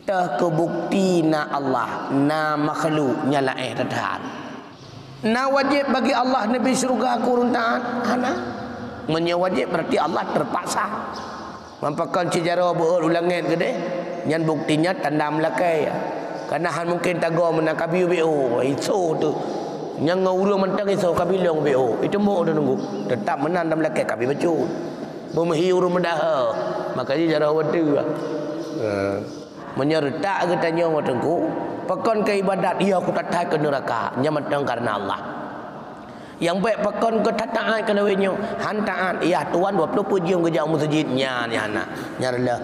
tah kebukti na Allah na makhluk nyala tahan na wajib bagi Allah nabi surga kurun tahan hana menyewajib berarti Allah terpaksa mampakan sejarah beul ulangan gede nyan buktinya tandam lakai karena han mungkin tago menangkabi BO itu tu yang nguru mentang iso kabilong BO itu mau dah nunggu tetap menang dalam lakai kabi bacu memehi urun mendah makanya sejarah waktu menyertak katanya watengku pakon ke ibadat ia aku tatai ke neraka nyamatang karena Allah yang baik pakon ke tataan ke lawinyo hantaan iya tuan 20 pujian ke jauh masjidnya ni anak nyarlah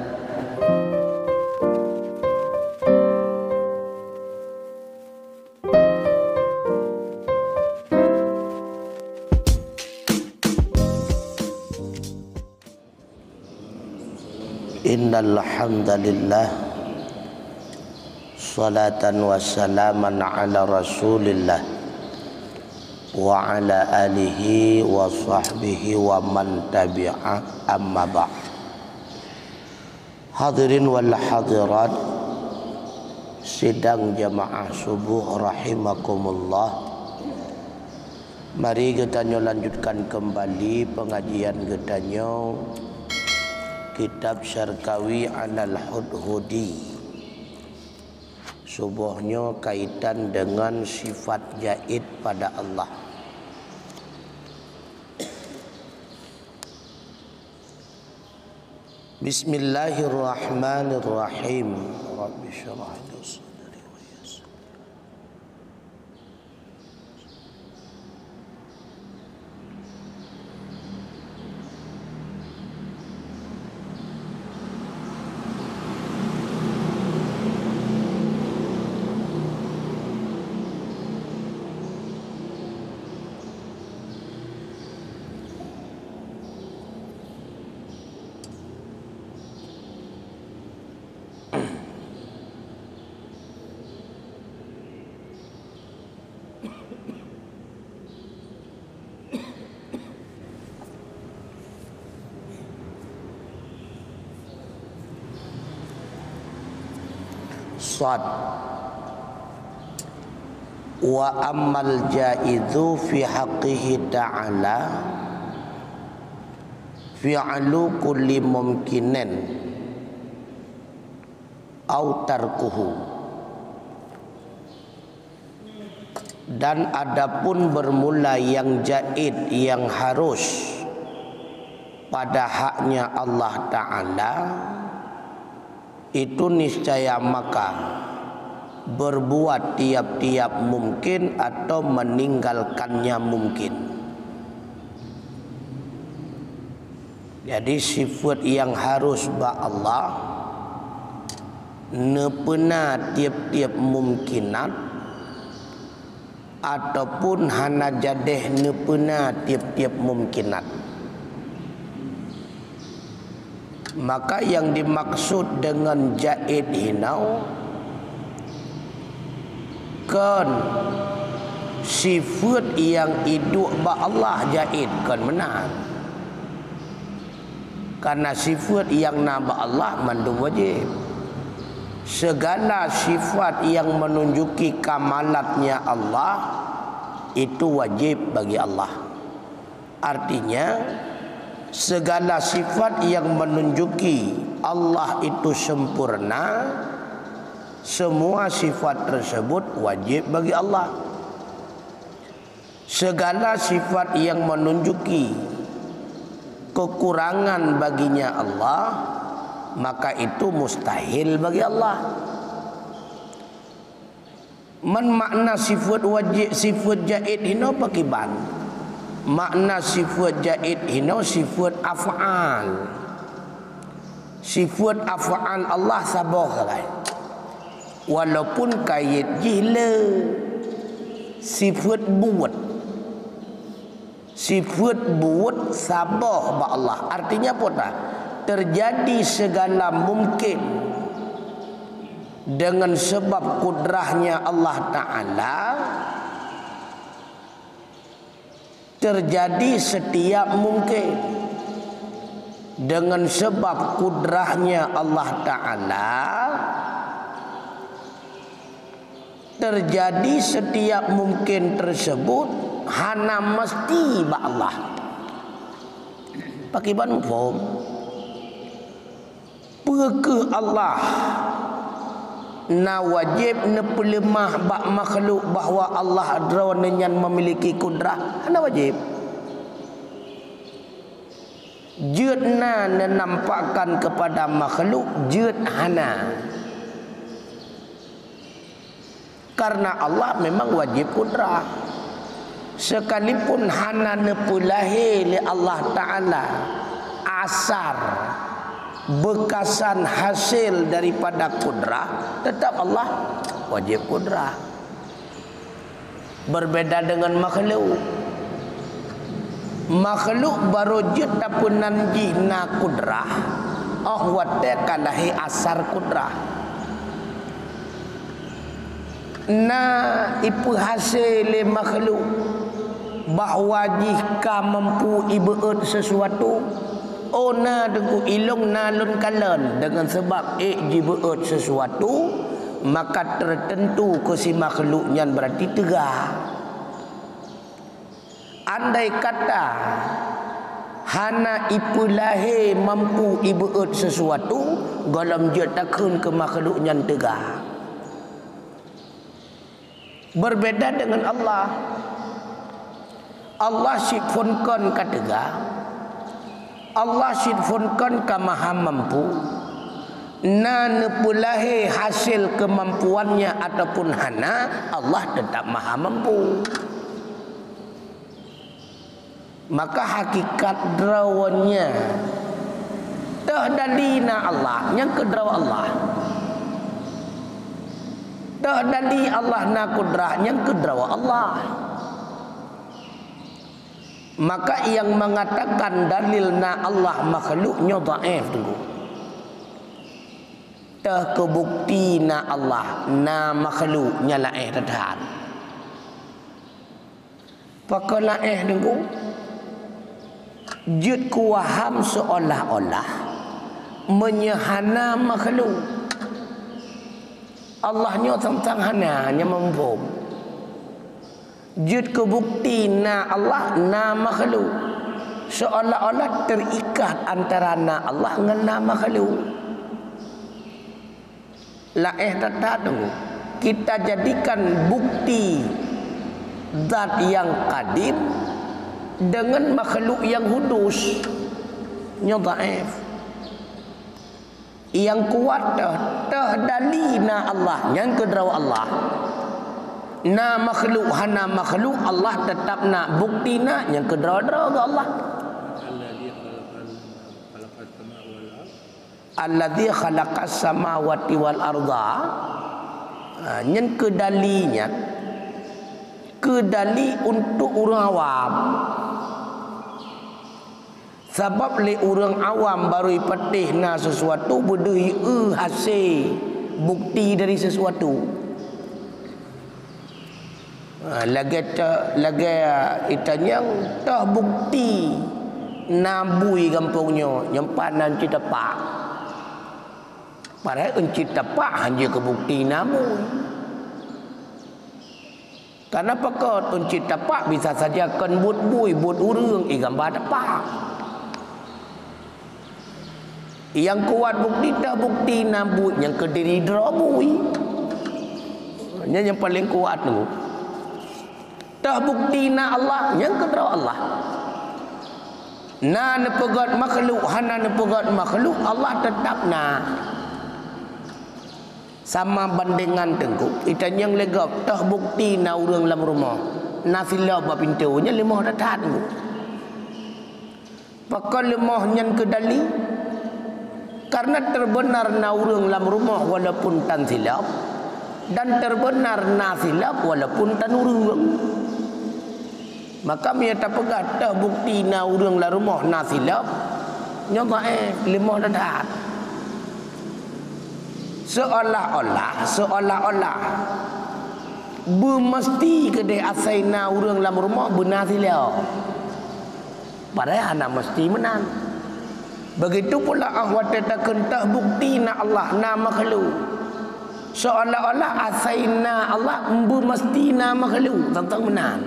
innal hamdalillah salatan wassalaman ala rasulillah wa ala alihi wa sahbihi wa man tabi'a amma ba'd. Hadirin wal hadirat sidang jamaah subuh rahimakumullah, mari kita lanjutkan kembali pengajian kita kitab Syarkawi Anal Hudhudi. Subuhnya kaitan dengan sifat jaid pada Allah. Bismillahirrahmanirrahim. Rabbi syrah li sadri wa yassir. Sad wa ammal jaizu fi haqqihi ta'ala fi'lu kulli mumkinin au tarkuhu, dan adapun bermula yang jaid yang harus pada haknya Allah Ta'ala itu niscaya maka berbuat tiap-tiap mungkin atau meninggalkannya mungkin. Jadi sifat yang harus ba Allah nepena tiap-tiap mungkinat ataupun hana jadeh nepena tiap-tiap mungkinat. Maka yang dimaksud dengan jaid hinau kan sifat yang hidup ba Allah jaid kan menang. Karena sifat yang naba Allah mandum wajib. Segala sifat yang menunjuki kamalatnya Allah itu wajib bagi Allah. Artinya segala sifat yang menunjuki Allah itu sempurna, semua sifat tersebut wajib bagi Allah. Segala sifat yang menunjuki kekurangan baginya Allah, maka itu mustahil bagi Allah. Man makna sifat wajib, sifat jaid hino pakiban. Makna sifat jaid hino sifat af'al. Sifat af'al Allah sabah kan. Walaupun kait jihla sifat buat. Sifat buat sabah ba Allah. Artinya apa tak? Terjadi segala mungkin dengan sebab kudrahnya Allah Ta'ala. Terjadi setiap mungkin dengan sebab kudrahnya Allah Ta'ala. terjadi setiap mungkin tersebut hana mesti ba Allah. Pakai ban form. Perke Allah na wajib ne pelemah bak makhluk bahawa Allah adrawna yang memiliki kudrah, hana wajib. Jut na nampakkan kepada makhluk, jut hana. Karena Allah memang wajib kudrah. Sekalipun hana nepulahi li Allah Ta'ala asar bekasan hasil daripada kudrah, tetap Allah wajib kudrah. Berbeda dengan makhluk. Makhluk baru jut dapun nanji na kudrah, wate kalahi asar kudrah. Na ipu hasil makhluk bahawa jika mampu ibeut sesuatu, na dengku ilung nalun kalan dengan sebab jibeut sesuatu, maka tertentu ke si makhluknya berarti tegah. Andai kata hana ipulahi mampu ibeut sesuatu, golam je takun ke makhluknya tegah. Berbeda dengan Allah. Allah sifunkan katega, Allah sifunkan ka maha mampu, na nepulahi hasil kemampuannya ataupun hana, Allah tetap maha mampu. Maka hakikat drawannya tahdalina Allah, yang kedraw Allah. Tahdali Allah na kudrah, yang kedraw Allah. Maka yang mengatakan dalil na Allah makhluknya dhaif dulu. Tah kebukti na Allah na makhluknya laih tadhan. Paka laih dulu. Jut kuaham seolah-olah menyehana makhluk. Allahnya tentang hana, hanya mampu. Jud kebukti na Allah na makhluk, seolah-olah terikat antara na Allah dengan na makhluk. Laih tadu kita jadikan bukti zat yang qadim dengan makhluk yang hudus, nya dhaif. Yang kuat tahdali na Allah, yang kedraw Allah. Na makhluk hana makhluk, Allah tetap nak bukti nak yang kedraw-draw ke Allah. Alladzi khalaqas samawati wal arda. Yang kedalinya kedali untuk orang awam. Sebab le orang awam baru ipatih na sesuatu berdui hasil bukti dari sesuatu. Lagi itanya tah bukti nabui kampungnya nyempanan cita pak. Padahal encita pak hanya ke bukti nabui. Karena pakot encita pak bisa saja kan buat bui buat urang gambar pak. Yang kuat bukti tak bukti nabut, yang kediri drabui. Yang paling kuat tu. Tak bukti na Allah, yang kedra Allah. Na nepegat makhluk, hana nepegat makhluk, Allah tetap na. Sama bandingan tengku. Kita yang legap, tak bukti na orang dalam rumah. Na silap pintunya lemah datang tu. Pakal lemah yang kedali. Karena terbenar na urang dalam rumah walaupun tan silap, dan terbenar na silap walaupun tan urang. Maka dia tak pegat dah bukti na urang dalam rumah na silap, nyoba lemah dadat. Seolah-olah bermesti kedai asai na urang dalam rumah benar silap. Padahal anak mesti menang. Begitu pula ahwat takkan tak bukti na Allah na makhluk. seolah-olah asaina Allah mestina makhluk tentang menan.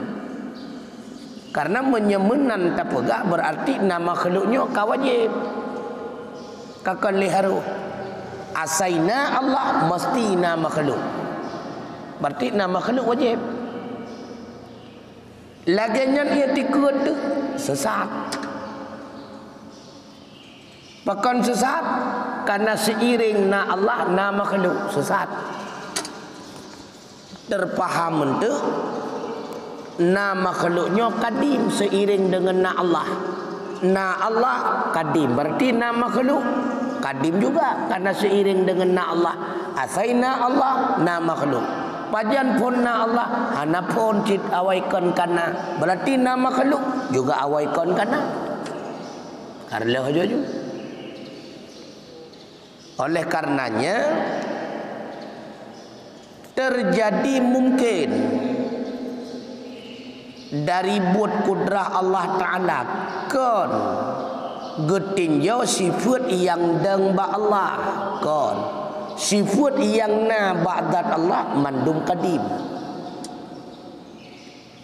Karena menyemenan tak pegak berarti nama makhluknya kawajib. Kakak liharu asaina Allah mestina makhluk. Berarti nama makhluk wajib. Laginya ia tikut tu sesat. Bahkan sesat karena seiring na Allah na makhluk sesat. Terpaham itu na makhluknya kadim seiring dengan na Allah. Na Allah kadim berarti na makhluk kadim juga karena seiring dengan na Allah. Asaina Allah na makhluk. Pajan pun na Allah hana pun cit awaikan kana berarti na makhluk juga awaikan kana. Karena hujung. Oleh karenanya terjadi mungkin dari buat kudrah Allah Ta'ala kon getinjau sifat yang deng ba Allah kon sifat yang na ba'dat Allah mandum kadim.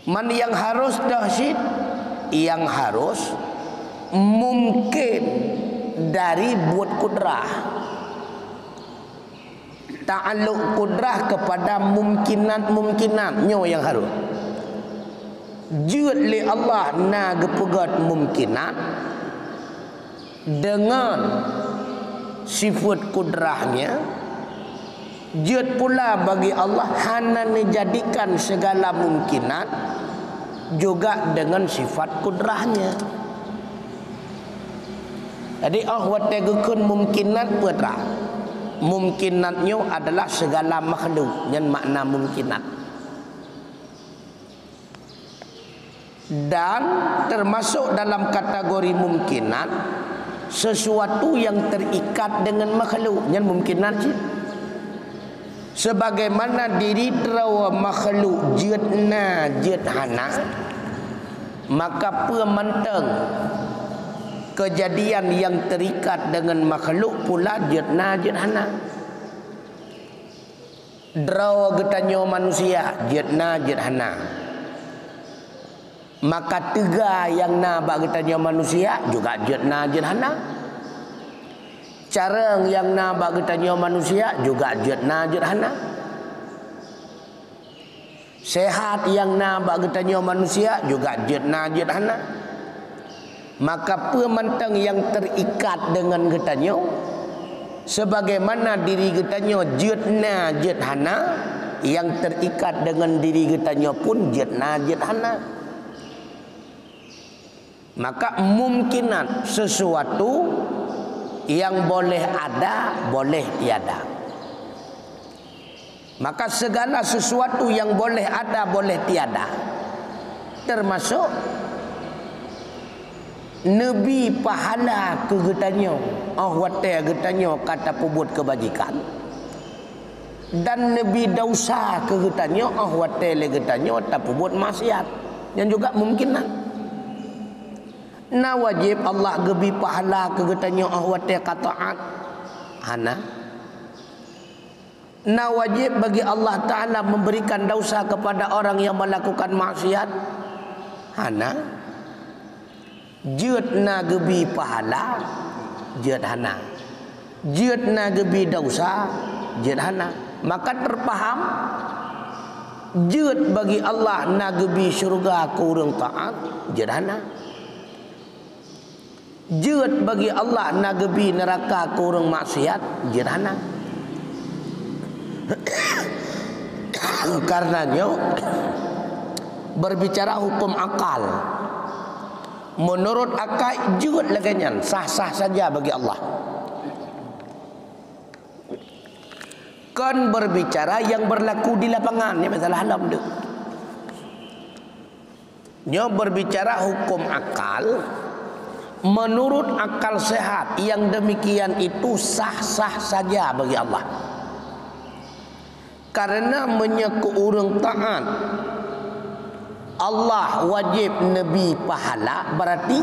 Man yang harus dahsyat yang harus mungkin dari buat kudrah. Ta'alluq kudrah kepada mungkinat nyo yang harus. Jud li Allah na gepegat mungkinat dengan sifat kudrahnya. Jud pula bagi Allah hana menjadikan segala mungkinat juga dengan sifat kudrahnya. Jadi ahwat tegukun mungkinat putra. Mungkinatnya adalah segala makhluk yang makna mungkinat. Dan termasuk dalam kategori mungkinat sesuatu yang terikat dengan makhluk yang mungkinat. Sebagaimana diri terawa makhluk jidna jidhana, maka pemanteng kejadian yang terikat dengan makhluk pula jidna jidhana. Draw getanyo manusia jidna jidhana. Maka tega yang na bak getanyo manusia juga jidna jidhana. Carang yang na bak getanyo manusia juga jidna jidhana. Sehat yang na bak getanyo manusia juga jidna jidhana. Maka pemantang yang terikat dengan getanyo sebagaimana diri getanyo jidna jidhana, yang terikat dengan diri getanyo pun jidna jidhana. Maka mungkinat sesuatu yang boleh ada boleh tiada. Maka segala sesuatu yang boleh ada boleh tiada, termasuk Nabi pahala ke getanyo, ahwate getanyo kata pebut kebajikan, dan Nabi dausa ke getanyo, ahwate le getanyo tak pebut maksiat, yang juga mungkin. Na wajib Allah gebi pahala ke getanyo ahwate kataat hana. Na wajib bagi Allah Ta'ala memberikan dausa kepada orang yang melakukan maksiat hana. Jidna gebi pahala jidhana, jidna gebi dosa jidhana. Maka terpaham jid bagi Allah na gebi syurga kurang taat jidhana, jid bagi Allah na gebi neraka kurang maksiat jidhana. Karenanya berbicara hukum akal, menurut akal jud laganyan sah-sah saja bagi Allah. Kan berbicara yang berlaku di lapangan, ni masalah alam tu. Nyo berbicara hukum akal, menurut akal sehat yang demikian itu sah-sah saja bagi Allah. Karena menyeku urang taat Allah wajib Nabi pahala, berarti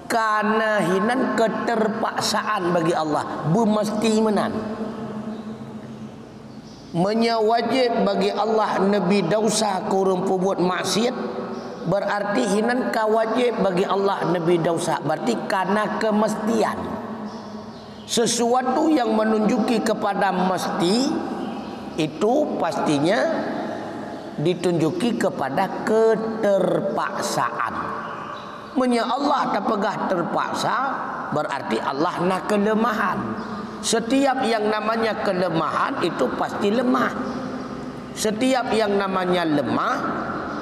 karena hinan keterpaksaan bagi Allah bermesti menan. Menyawajib bagi Allah Nabi dosa kurang perbuat maksiat, berarti hinan ka wajib bagi Allah Nabi dosa, berarti karena kemestian. Sesuatu yang menunjuki kepada mesti itu pastinya ditunjuki kepada keterpaksaan. Menya Allah tak pegah terpaksa, berarti Allah nak kelemahan. Setiap yang namanya kelemahan itu pasti lemah. Setiap yang namanya lemah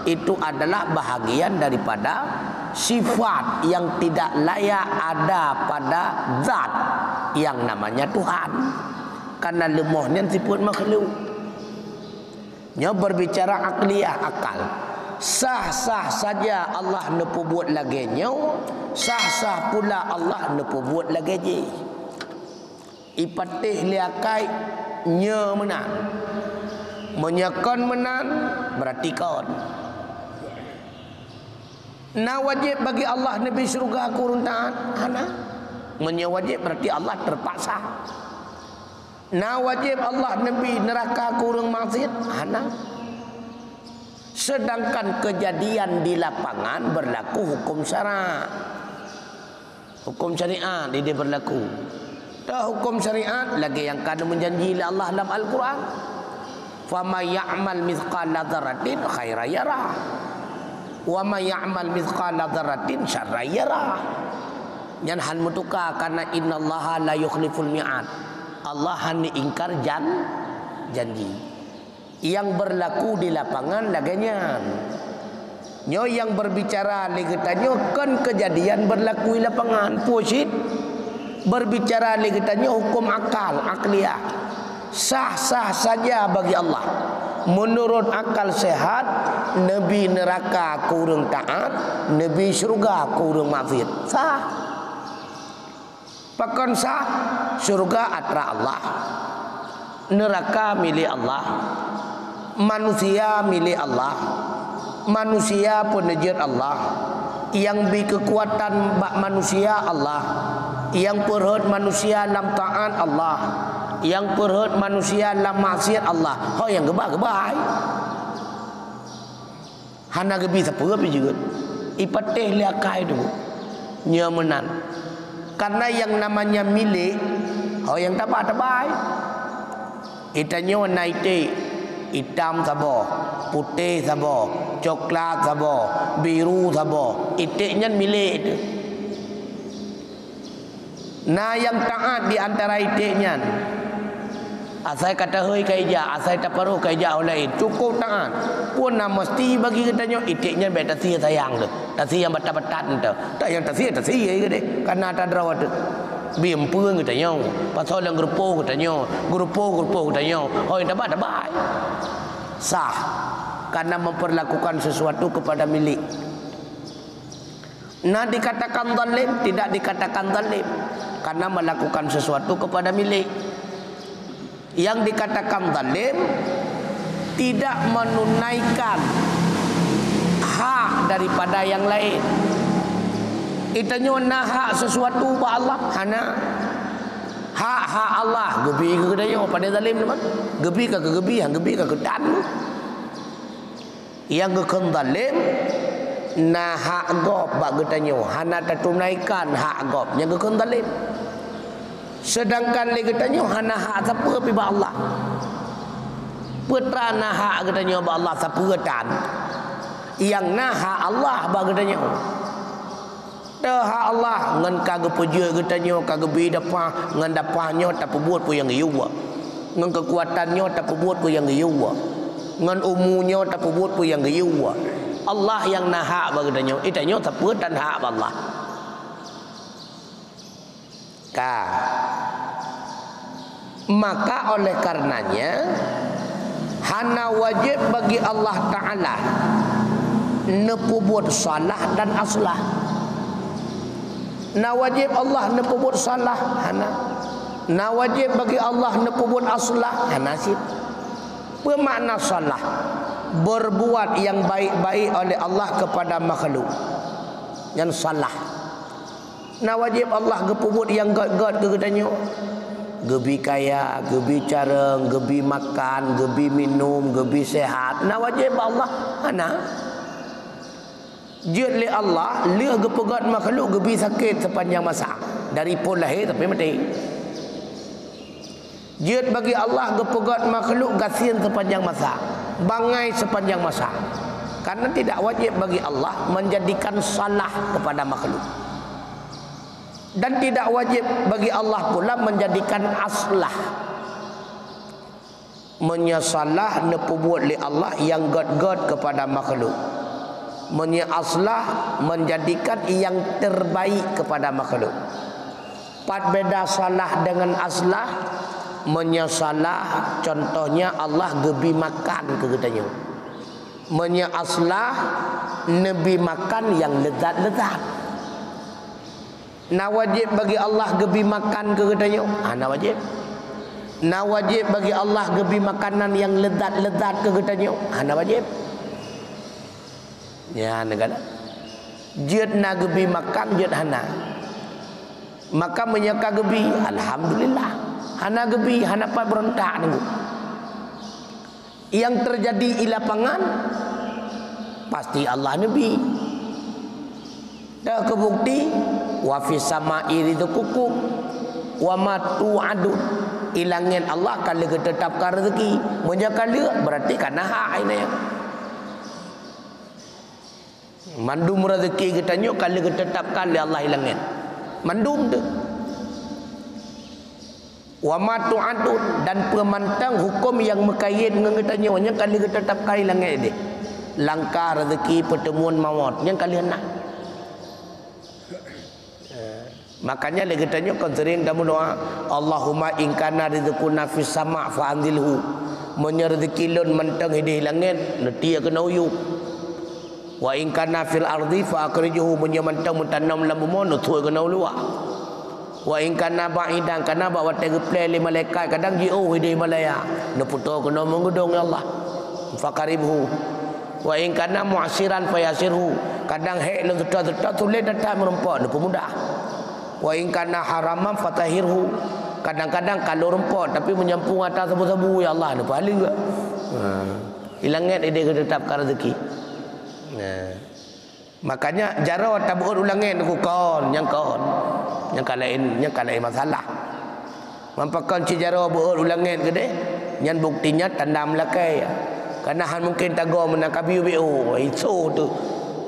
itu adalah bahagian daripada sifat yang tidak layak ada pada zat yang namanya Tuhan. Karena lemahnya sifat makhluk. Nya berbicara akliyah, akal. Sah-sah saja Allah nepu buat lagi nyo, sah-sah pula Allah nepu buat lagi je. Ipatih liakai nya menang. Menyakon menang berarti kon. Na wajib bagi Allah Nabi syurga kurun taat hana. Menya wajib berarti Allah terpaksa. Na wajib Allah Nabi neraka kurang maksiat hana. Sedangkan kejadian di lapangan berlaku hukum syara. Hukum syariat dia berlaku. Dah hukum syariat lagi yang kada menjanji Allah dalam Al-Quran. Fama ya'mal mithqala dzarratin khairan yarah. Wa ma ya'mal mithqala dzarratin syarran yarah. Yan han mutuka karena innallaha la yukhliful mi'ad. Allah han ingkar janji. Yang berlaku di lapangan laganya. Nyo yang berbicara lagi tanyo kan kejadian berlaku di lapangan. Pusit berbicara lagi tanyo hukum akal, akliyah. Sah-sah saja bagi Allah. Menurut akal sehat, Nabi neraka kurang taat, Nabi syurga kurang maksiat. Sah. Pakon sah, syurga atra Allah, neraka milik Allah, manusia milik Allah, manusia penejat Allah, yang beri kekuatan bak manusia Allah, yang perhut manusia dalam taat Allah, yang perhut manusia dalam maksiat Allah. Oh yang gebah-gebah. Hana gebi siapa juga. Ipatih liakai tu. Nyamenan. Karena yang namanya milik, oh yang tabai. Itanya warna hitam sabo, putih sabo, coklat sabo, biru sabo. Itiknya milik itu. Nah yang taat di antara itiknya, asai kata hoi kaija, asai taparuh kaija oleh cukup taat. Pun nak mesti bagi katanya itiknya bet tasi sayang tu. Tasi yang batat-batat tu. Tak yang tasi ke deh. Karena tak ada waktu. Bim pun katanya. Pasal yang grupo katanya. Grupo katanya. Hoi dapat. Sah. Karena memperlakukan sesuatu kepada milik. Nah dikatakan zalim, tidak dikatakan zalim. Karena melakukan sesuatu kepada milik. Yang dikatakan zalim tidak menunaikan hak daripada yang lain. Itanya nak hak sesuatu ba Allah hana. Hak Allah gebi ke dia pada zalim teman. Gebi ke gebi, hang gebi ke dan. Yang gekon zalim nah hak gob ba getanya hana tunaikan hak gob yang gekon zalim. Sedangkan lagi tanya hana hak siapa pi ba Allah. Putra nah hak katanya ba Allah siapa dan. Yang nah hak Allah ba katanya. Dah hak Allah ngan kagak puja katanya kagak bi dapah ngan dapahnya tak perbuat pun yang yuwa. Ngan kekuatannya tak perbuat pun yang yuwa. Ngan umunya tak perbuat pun yang yuwa. Allah yang nah hak ba katanya. Itanya siapa dan hak ba Allah. Maka oleh karenanya hana wajib bagi Allah Ta'ala nepu buat salah dan aslah. Na wajib Allah nepu buat salah hana. Na wajib bagi Allah nepu buat aslah hana sip. Bermakna salah berbuat yang baik-baik oleh Allah kepada makhluk. Yang salah. Na wajib Allah gepubut yang god-god ke katanya. gebi kaya, gebi careng, gebi makan, gebi minum, gebi sehat. Na wajib Allah ana. Jut li Allah, lia gepegat makhluk gebi sakit sepanjang masa. Dari pun lahir tapi mati. Jut bagi Allah gepegat makhluk gasian sepanjang masa. Bangai sepanjang masa. Karena tidak wajib bagi Allah menjadikan salah kepada makhluk. Dan tidak wajib bagi Allah pula menjadikan aslah. Menyasalah nepubuat li Allah yang god-god kepada makhluk. Menyaslah menjadikan yang terbaik kepada makhluk. Pat beda salah dengan aslah. Menyasalah contohnya Allah gebi makan ke katanya. Menyaslah Nabi makan yang lezat-lezat. Na wajib bagi Allah gebi makan ke katanya. Na wajib. Na wajib bagi Allah gebi makanan yang lezat-lezat ke katanya. Na wajib. Ya negara. Jut na gebi makan jut hana. Maka menyaka gebi alhamdulillah. Hana gebi hana pa berontak nunggu. Yang terjadi di lapangan pasti Allah Nabi. Dah kebukti wa fis sama'i rizqukum wa ma tu'adun. Ilangin Allah kalau tetapkan rezeki, menjaga dia berarti karena hak ini. Mandum rezeki kita nyok kalau tetapkan oleh Allah ilangin. Mandum tu. Wa ma tu'adun, dan pemantang hukum yang mekayit ngengetanya nya kali tetap kali langit dia. Langkah rezeki pertemuan maut yang kali nak. Makanya lagi tanya kan sering dalam doa, Allahumma in kana rizquna fis sama' fa anzilhu. Mun rezeki lun mentang hidih langit netia kena uyup. Wa in kana fil ardi fa akhrijuhu, mun mentang mutanam lam mon tuai kena luar. Wa in kana ba'idan kana bawa terplay li malaikat kadang jio hidih malaya ne puto kena mengudung ya Allah faqaribhu. Wa in kana mu'siran fayasirhu, kadang hek le tetap tulis datang merempok ne pemudah. Wa in kana haraman fatahirhu, kadang-kadang kalau rempok tapi menyampung atas sabu-sabu ya Allah ne paling juga. Ilangnya dia tetapkan rezeki. Makanya jaro tabur ulangin ku kon yang kalain masalah. Mampakan ci jaro beur ulangin gede nyan buktinya tandam lakai. Karena han mungkin tago menakabi BO itu tu.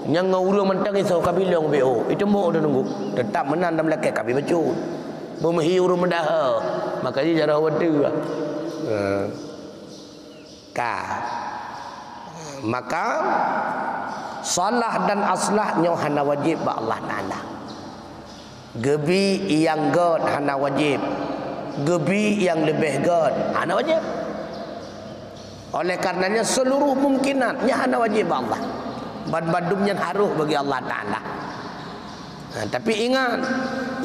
Yang nguru mentang iso kabilong BO. Itu mo dah nunggu. Tetap menan dalam lakai kabi bacu. Memehi urun mendah. Makanya jaro wadu. Maka salah dan aslahnya hana wajib ba Allah Ta'ala. Gebi yang god hana wajib. Gebi yang lebih god hana wajib. Oleh karenanya seluruh mungkinatnya hana wajib ba Allah. Bad-badumnya haruh bagi Allah Ta'ala. Tapi ingat,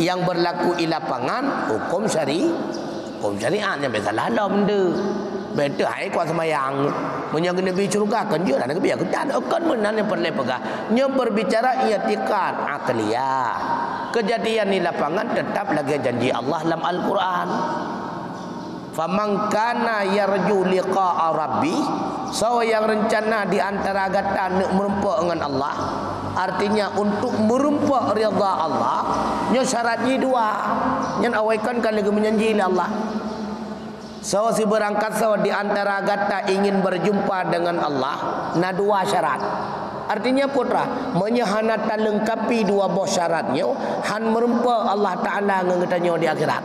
yang berlaku di lapangan hukum syariatnya biasalah ada benda. Betul hai kuat semayang. Menyang Nabi curga kan je nak biar kita akan menan yang perlu pegang. Nya berbicara i'tikad akliyah. Kejadian di lapangan tetap lagi janji Allah dalam Al-Quran. Faman kana yarju liqa'a rabbi, so yang rencana di antara gata nak merempak dengan Allah, artinya untuk merempak ridha Allah, nya syaratnya dua. Yang awaikan kalau menjanji Allah. So si berangkat so di antara gata ingin berjumpa dengan Allah, na dua syarat. Artinya putra menyahana lengkapi dua buah syaratnya, han merempak Allah Ta'ala ngegetanya di akhirat.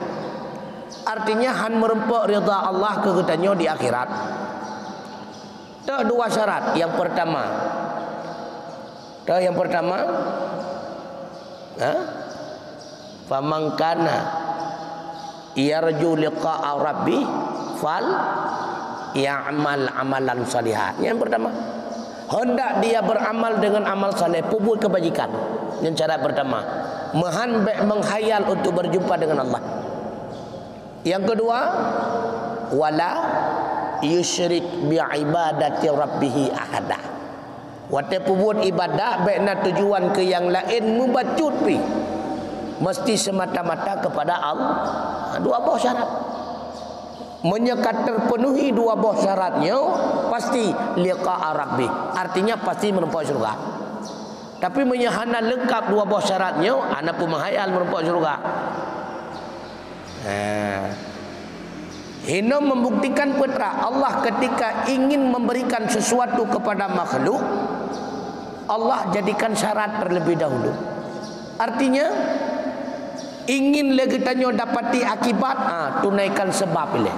Artinya han merempak ridha Allah kegetanya di akhirat. Dah dua syarat. Yang pertama, faman kana yarju liqa'a rabbi fal ya'mal amalan salihan. Yang pertama, hendak dia beramal dengan amal saleh, puput kebajikan. Yang cara pertama, menghayal untuk berjumpa dengan Allah. Yang kedua, wala yusyrik bi ibadati rabbih ahada. Wate puput ibadah baikna tujuan ke yang lain mubacut pi. Mesti semata-mata kepada Allah. Dua buah syarat. menyekat terpenuhi dua buah syaratnya, pasti liqa rabbi, artinya pasti menempuh syurga. Tapi menyahana lengkap dua buah syaratnya, ana pun menghayal menempuh syurga. Hina membuktikan putra Allah ketika ingin memberikan sesuatu kepada makhluk, Allah jadikan syarat terlebih dahulu. Artinya ingin lagi tanya dapati akibat, tunaikan sebab ini.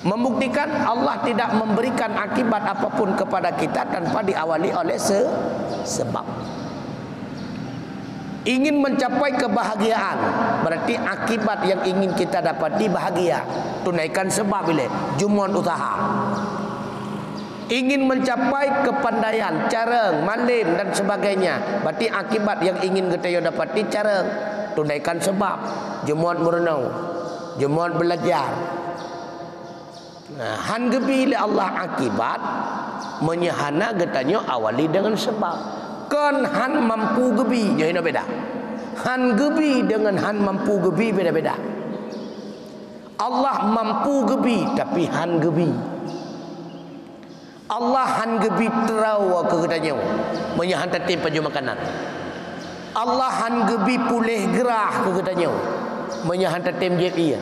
Membuktikan Allah tidak memberikan akibat apapun kepada kita tanpa diawali oleh sebab. Ingin mencapai kebahagiaan, berarti akibat yang ingin kita dapati bahagia, tunaikan sebab ini, jumuan usaha. Ingin mencapai kepandaian, careng, malim dan sebagainya, berarti akibat yang ingin kita dapati careng, tunaikan sebab, jumuan merenung, jumuan belajar. Han gebi li Allah akibat, menyahana getanya awali dengan sebab. Kan han mampu gebi, jadi beda. Han gebi dengan han mampu gebi beda-beda. Allah mampu gebi, tapi han gebi. Allah han gebi terawa ke getanya, menyahan tatim paju makanan. Allah han gebi pulih gerah ke getanya, menyahan tatim jep ia.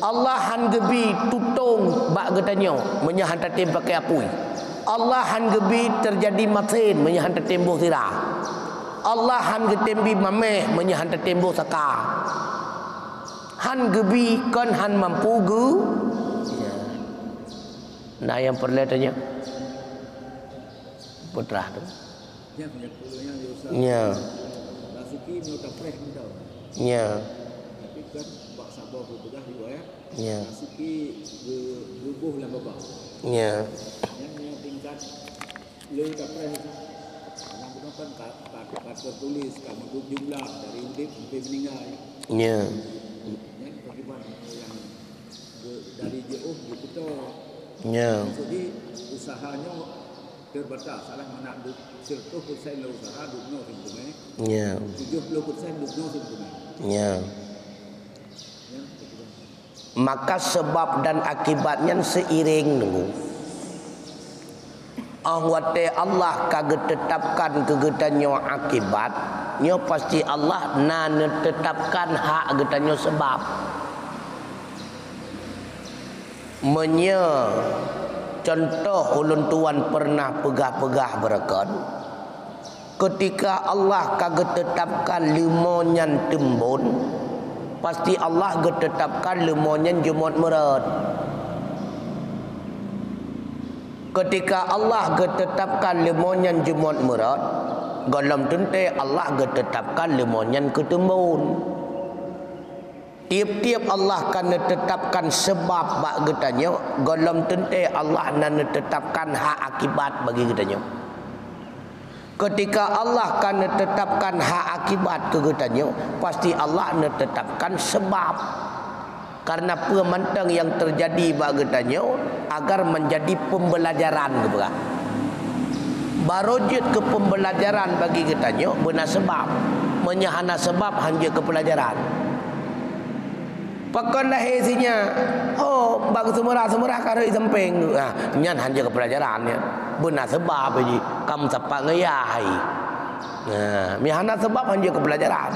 Allah han gebi tutung bak getanya, menyahan tatim pakai apui. Allah han gebi terjadi matin, menyahan tertembuh sirah. Allah han getembi mameh, menyahan tertembuh saka. Han gebi kan han mampu ge. Nah yang perletanya putra tu. Ya. Nasuki no tapreh mendau. Ya. Tapi kan bak sabar bedah riwayat. Ya. Nasuki rubuh lah babak. Ya. Lu tapreh karena bukan kata tulis kamu jumlah dari hidup sampai meninggal. Ya. Yang bagaimana yang dari jauh gitu. Ya. Jadi usahanya terbatas, salah mana 100% usaha dukno tentunya. Ya. 70% dukno tentunya. Ya. Maka sebab dan akibatnya seiring nunggu. Ahwate Allah kagak tetapkan kegetannya akibat, nyo pasti Allah na tetapkan hak getanyo sebab. Contoh ulun tuan pernah pegah-pegah berkon, ketika Allah kagak tetapkan limonyan tembun, pasti Allah getetapkan limonyan jumut merat. Ketika Allah getetapkan limonyan jumut merat, dalam tente Allah getetapkan limonyan ketembun. Tiap-tiap Allah kan tetapkan sebab bak getanyo, dalam tente Allah nan tetapkan hak akibat bagi getanyo. Ketika Allah kan tetapkan hak akibat ke getanyo, pasti Allah tetapkan sebab. Karena pemantang yang terjadi bak getanyo agar menjadi pembelajaran kepada. Barojit ke pembelajaran bagi getanyo benar sebab, menyahana sebab hanya ke pelajaran. Pakan lahir sinya, oh bag semurah karo isempeng, nyan hanya ke pelajarannya. Benar sebab aja, kamu sepak ngeyai. Mihana sebab hanya ke pelajaran.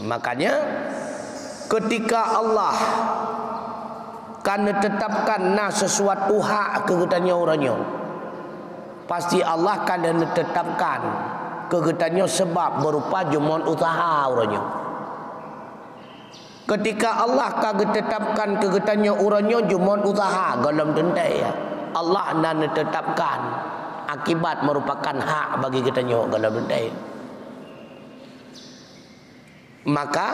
Makanya ketika Allah kan tetapkan sesuatu hak kegetannya orangnya, pasti Allah kan tetapkan kegetannya sebab berupa jumon usaha orangnya. Ketika Allah kagak tetapkan kegetannya orangnya jumon usaha dalam tentai, Allah nan tetapkan akibat merupakan hak bagi getannya dalam tentai. Maka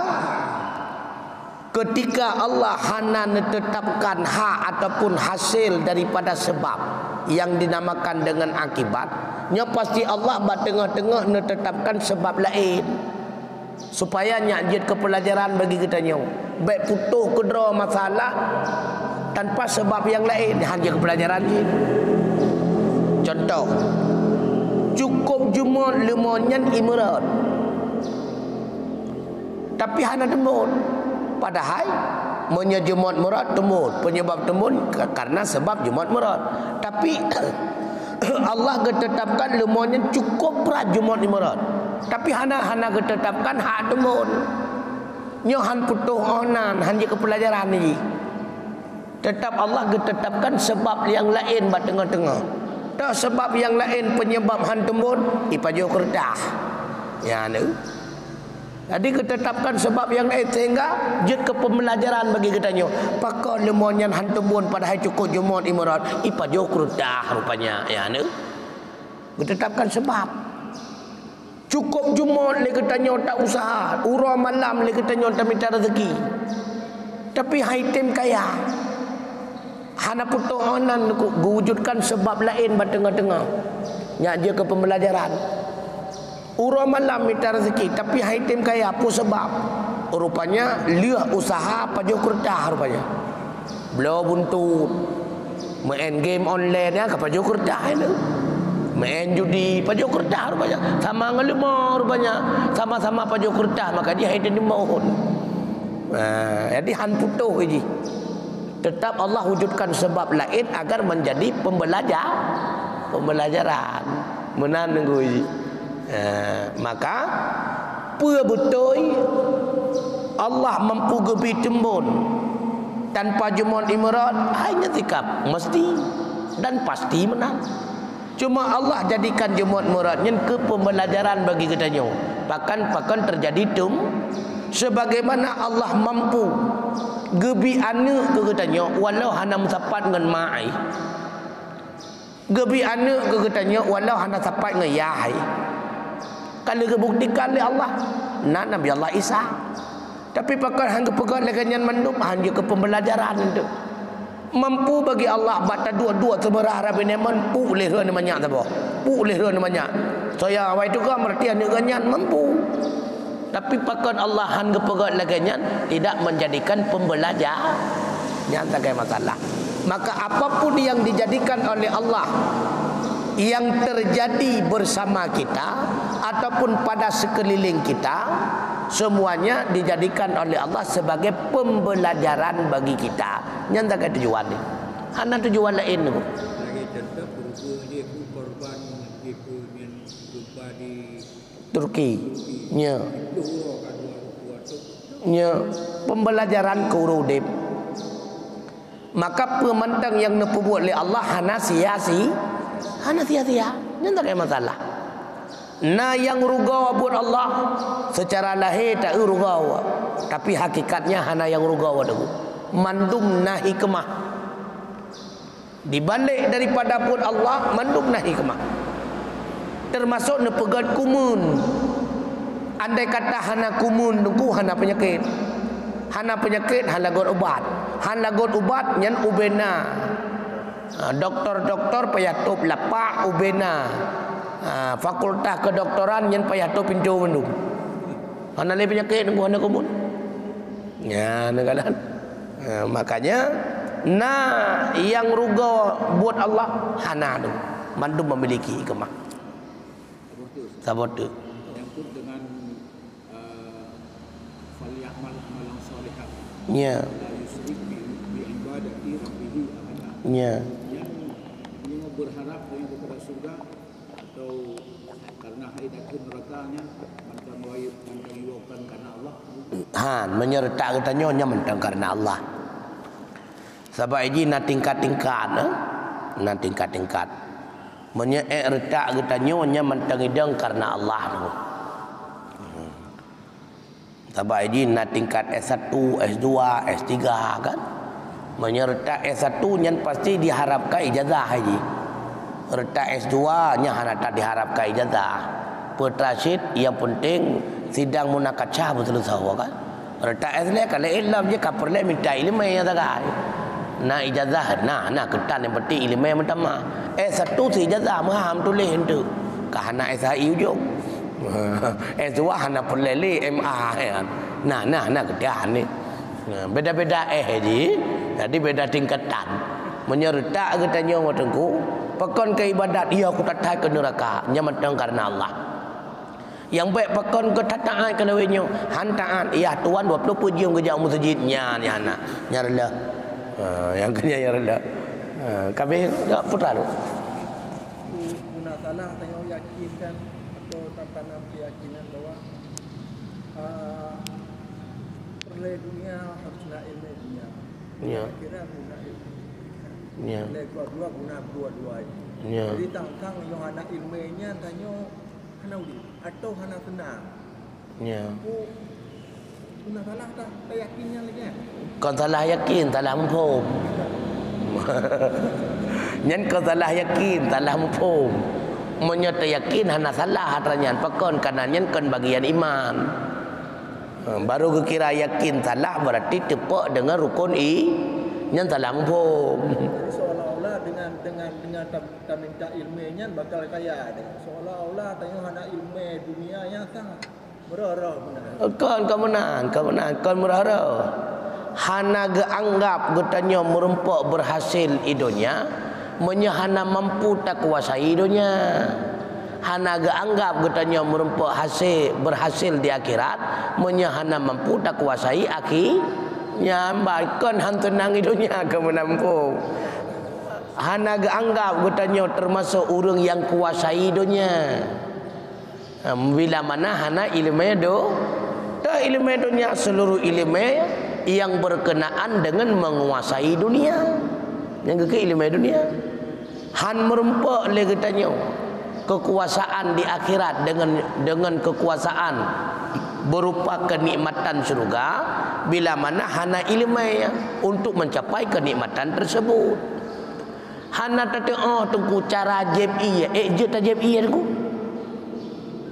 ketika Allah hana menetapkan hak ataupun hasil daripada sebab yang dinamakan dengan akibat, nya pasti Allah ba tengah-tengah menetapkan sebab lain supaya nyajit ke pelajaran bagi kita nyo. Baik putuh kedua masalah tanpa sebab yang lain hanya ke pelajaran ni. Contoh, cukup jumlah limonyan imrat, tapi hana tembun. padahal menyejemut murad temut penyebab temun karena sebab jemut murad. Tapi Allah getetapkan lemonnya cukup berat jemut murad. Tapi hana getetapkan hak temun. Nyohan putuh onan hanya kepelajaran ni. Tetap Allah getetapkan sebab yang lain bat tengah-tengah. Tak sebab yang lain penyebab han temun ipajo kerdah. Ya ni. Jadi ketetapkan sebab yang lain sehingga jut ke pembelajaran bagi kita nyo. Pakar lemonyan han temun padahal cukup jumut imrat ipajo kerdah rupanya. Ya ni. Ketetapkan sebab. Cukup jumut le kita nyo tak usaha. Ura malam le kita nyo tak minta rezeki. Tapi haitim kaya. Hana putohanan wujudkan sebab lain bat tengah-tengah. Nyak je ke pembelajaran. Ura malam minta rezeki tapi haitim kaya apa sebab? Rupanya liah usaha pajo kerdah rupanya. Belo buntut. Main game online ya ke pajo kerdah itu. Main judi pajo kerdah rupanya. Sama ngelema rupanya. Sama-sama pajo kerdah maka dia haitim mohon. Jadi han putuh je. Tetap Allah wujudkan sebab lain agar menjadi pembelajaran. Menan nunggu ini. Maka betul Allah mampu gebi tembun tanpa jumut imrat hanya sikap mesti dan pasti menang. Cuma Allah jadikan jumut muradnya ke pembelajaran bagi kita nyo. Bahkan terjadi sebagaimana Allah mampu gebi anak ke katanya walau hana mensapat dengan mai. Gebi anak ke katanya walau hana sapat dengan yahai. Kalau kebuktikan oleh Allah Nabi Allah Isa. Tapi pakar hang kepegat leganyan mandum hanya ke pembelajaran itu. Mampu bagi Allah bata dua-dua semerah rabine mampu leh ran banyak tabo. Pu leh ran banyak. Saya awai tu kan berarti anak ganyan mampu. Tapi pakon Allah han gepegat laganya tidak menjadikan pembelajar nyata kayak masalah. Maka apapun yang dijadikan oleh Allah yang terjadi bersama kita ataupun pada sekeliling kita semuanya dijadikan oleh Allah sebagai pembelajaran bagi kita. Nyata kayak tujuan ni. Hana tujuan lain tu. Lagi tetap rupanya korban itu di Turki. Nya. Nya pembelajaran kurudip. Maka pemantang yang diperbuat oleh Allah hana sia-sia. Nya tak ada masalah. Nah yang rugawa buat Allah secara lahir tak rugawa. Tapi hakikatnya hana yang rugawa tu. Mandum na hikmah. Dibalik daripada buat Allah mandum na hikmah. Termasuk nepegat kumun. Andai kata hana kumun nunggu hana penyakit. Hana penyakit hana lagot ubat. Hana lagot ubat nyan ubena. Doktor-doktor payah top lapak ubena. Fakultas kedoktoran nyan payah top pintu mendung. Hana le penyakit nunggu hana kumun. Ya negalan. Makanya yang ruga buat Allah hana tu. Mandum memiliki hikmah. Sabot tu. Menyangkut dengan falyamal amalan salihan. Ya. La yusyrik bi ibadati rabbih ahada. Ya. Yang berharap dengan kepada surga atau karena haidat nerakanya mantang wayut mantang iwakan karena Allah. Menyerta katanya nya mentang karena Allah. Sebab ini na tingkat-tingkat na tingkat-tingkat. Menyerta katanya nya mentang idang karena Allah tu. Sebab ini na tingkat S1, S2, S3 kan. Menyerta S1 nya pasti diharapkan ijazah haji. Reta S2 nya hana tak diharapkan ijazah. Petrasid yang penting sidang munakacah betul sahaja kan. Reta S3 kalau ilmu je kaperle minta ilmu ya tak. Na ijazah na ketan yang penting ilmu yang pertama. S1 si ijazah maham tulis itu. Kahana SHI ujung. S2 hana perle MA kan. Nah kedan ni. Beda-beda je. Jadi beda tingkatan. Menyerta katanya watengku, pakon ke ibadat ia aku tak ke neraka, nya mentang karena Allah. Yang baik pakon ke tataan kena wenyo. Hantaan iya tuan 20 pujian ke jauh masjidnya ni anak. Nyarlah. Yang kena nyarlah. Kami enggak putar. Guna salah tengok yakinkan atau tanam keyakinan bahwa perleh dunia harus nak ilmu dunia. Ya. Kira guna ilmu. Ya. Dua guna dua. Ya. Jadi tangkang yang anak ilmunya tanya hana udi atau hana tenang. Ya. Guna salah tak yakinnya lagi. Kon salah yakin, salah mumpung. Nyan kon salah yakin, salah mumpung. Menyata yakin hana salah hatranyan pakon karena nyan kon bagian iman. Baru kira yakin salah berarti tepak dengan rukun nyan salah mumpung. Jadi seolah-olah dengan minta ilmunya bakal kaya. Seolah-olah tanya hana ilmu dunianya sangat merara benar. Kau menang, kau merara. Hana geanggap getanya merempak berhasil idonya, menyahana mampu tak kuasai idonya. Hana geanggap getanya merempak berhasil di akhirat, menyahana mampu tak kuasai akhirnya. Bahkan hantu nang idonya kau menampung. Hana geanggap getanya termasuk orang yang kuasai idonya. Bila mana hana ilmu do, tak ilmu dunia seluruh ilmu yang berkenaan dengan menguasai dunia. Yang ke ilmu dunia. Han merempak le katanya kekuasaan di akhirat dengan kekuasaan berupa kenikmatan syurga bila mana hana ilmu untuk mencapai kenikmatan tersebut. Hana tata tunggu cara JPI ejut JPI aku.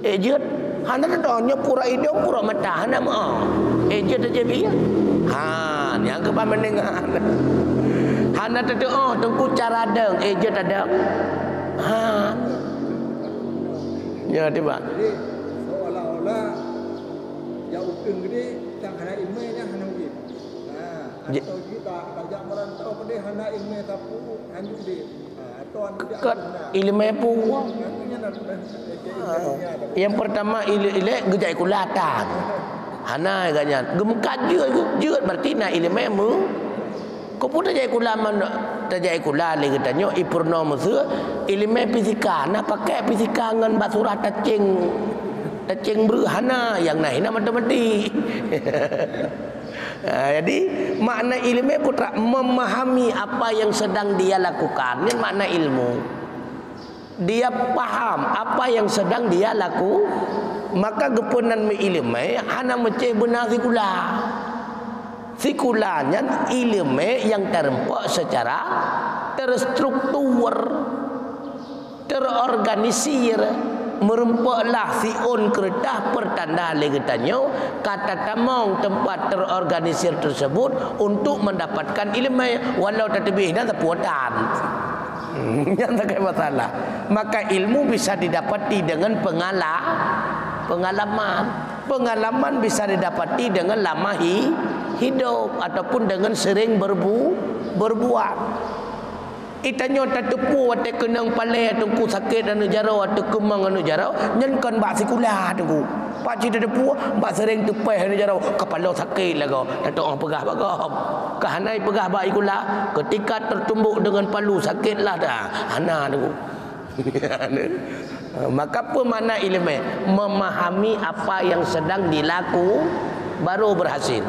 Ejut hana tanya pura hidung pura mata hana ma. Ejut JPI. Yang ke mendengar. Hana tata tunggu cara deng ejut ada. Ya tiba. Jadi seolah-olah yang ukeng gede tak hana ilmunya hana udi. Atau kita tajak merantau pada hana ilmu tapu hanya udi. Atau Kat ilmu puang. Yang pertama ilek gejai kulatan. Hana ganyan. Gemkat jeut berarti na ilmu mu. Kau pun tajai kulaman tajai kulale katanya ipurna mesue ilmu fisika na pakai fisika ngan basurah tacing berhana yang naik na matematik. Jadi makna ilmu putra memahami apa yang sedang dia lakukan. Ini makna ilmu. Dia paham apa yang sedang dia laku, maka gepunan ilmu hana meceh benar sikula. Sikulanya ilmu yang terempak secara terstruktur, terorganisir. Merempaklah siun kereta pertanda legetannya kata tamang tempat terorganisir tersebut untuk mendapatkan ilmu walau tetebih dan terpuatan. Yang tak ada masalah. Maka ilmu bisa didapati dengan pengalaman. Pengalaman bisa didapati dengan lama hidup ataupun dengan sering berbuat. Itanya tetepu atau kenang palai tungku sakit anu jaro atau kemang anu jaro nyenkan bak sikula tungku. Pak cita tepu bak sering tupeh anu jaro kepala sakit lagu. Datuk orang pegah bagam. Kahanai pegah bak ikula ketika tertumbuk dengan palu sakitlah dah. Hana tungku. Maka apa makna ilmu? Memahami apa yang sedang dilaku baru berhasil.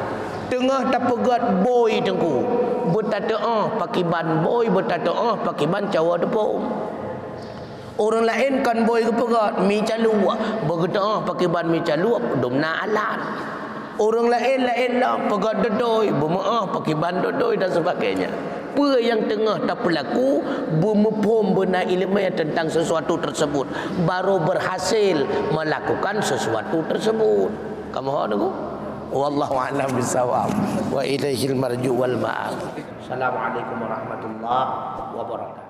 Tengah tak pegat boy tengku. Bertata pakiban boy, bertata pakiban cawa tepung. Orang lain kan boy ke pegat mi calu. Berkata pakiban mi calu domna alat. Orang lain lah pegat dodoi, bermaah pakiban dodoi dan sebagainya. Apa yang tengah tak berlaku bermepom benar ilmu tentang sesuatu tersebut baru berhasil melakukan sesuatu tersebut. Kamu tahu tak? Wallahu a'lam bissawab wa ilaihil marju wal ma'ab. Assalamualaikum warahmatullahi wabarakatuh.